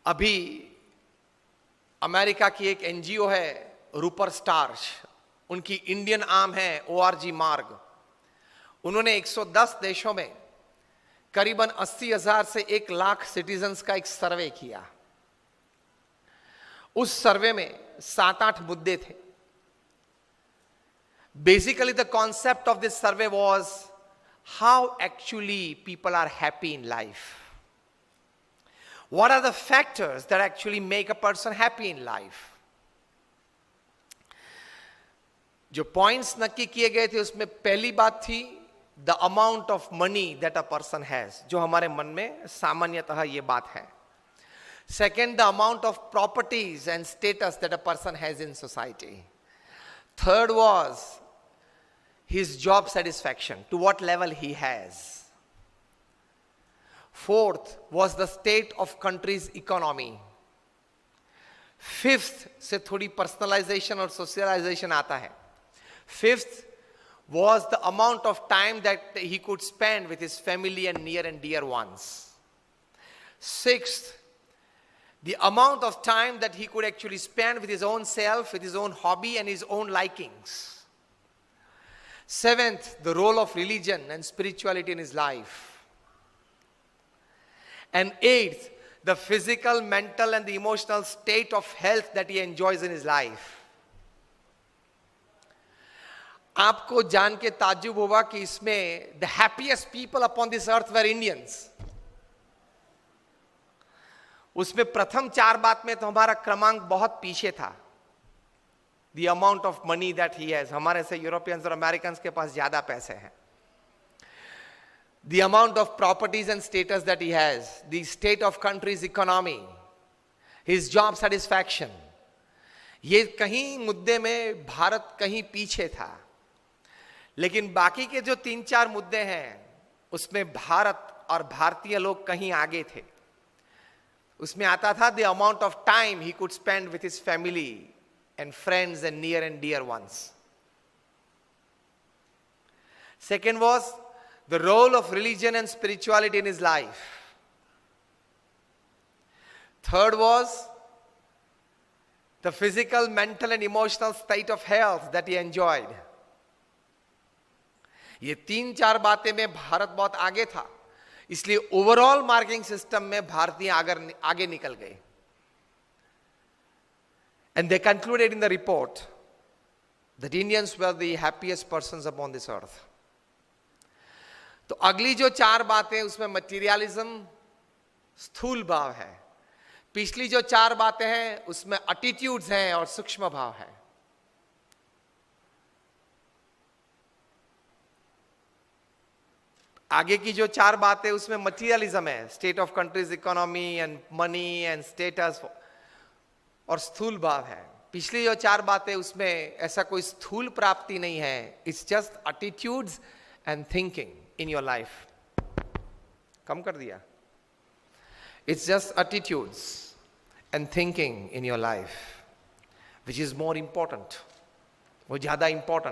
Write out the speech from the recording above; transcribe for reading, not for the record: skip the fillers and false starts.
अभी अमेरिका की एक एनजीओ है रूपर स्टार्च, उनकी इंडियन आर्म है ORG मार्ग। उन्होंने 110 देशों में करीबन 80,000 से 1 लाख सिटीजन्स का एक सर्वे किया। उस सर्वे में 7-8 मुद्दे थे। Basically the concept of this survey was how actually people are happy in life, what are the factors that actually make a person happy in life। जो पॉइंट्स नक्की किए गए थे उसमें पहली बात थी the amount of money that a person has, जो हमारे मन में सामान्यतः ये बात है। Second, the amount of properties and status that a person has in society. Third was his job satisfaction, to what level he has. Fourth was the state of country's economy. Fifth से थोड़ी personalization और socialization आता है। Fifth was the amount of time that he could spend with his family and near and dear ones. Sixth, the amount of time that he could actually spend with his own self, with his own hobby and his own likings. Seventh, the role of religion and spirituality in his life. And eighth, the physical, mental and the emotional state of health that he enjoys in his life. आपको जान के ताज्जुब होगा कि इसमें the happiest people upon this earth were Indians। उसमें प्रथम 4 बात में तो हमारा क्रमांक बहुत पीछे था। The amount of money that he has, हमारे से यूरोपियंस और अमेरिकन्स के पास ज्यादा पैसे हैं। The amount of properties and status that he has, the state of country's economy, his job satisfaction, ये कहीं मुद्दे में भारत कहीं पीछे था। लेकिन बाकी के जो 3-4 मुद्दे हैं उसमें भारत और भारतीय लोग कहीं आगे थे। उसमें आता था the amount of time he could spend with his family and friends and near and dear ones. Second was the role of religion and spirituality in his life. Third was the physical, mental and emotional state of health that he enjoyed. ये 3-4 बातें में भारत बहुत आगे था, इसलिए overall marking system में भारतीय आगे निकल गए। And they concluded in the report that Indians were the happiest persons upon this earth. तो अगली जो 4 बातें उसमें मटीरियलिज्म, स्थूल भाव है। पिछली जो 4 बातें हैं उसमें एटीट्यूड्स हैं और सूक्ष्म भाव है। आगे की जो 4 बातें उसमें मटीरियलिज्म है, state of countries economy and money and status और स्थूल भाव है। पिछली जो 4 बातें उसमें ऐसा कोई स्थूल प्राप्ति नहीं है, it's just attitudes and thinking in your life। कम कर दिया। It's just attitudes and thinking in your life which is more important, वो ज्यादा important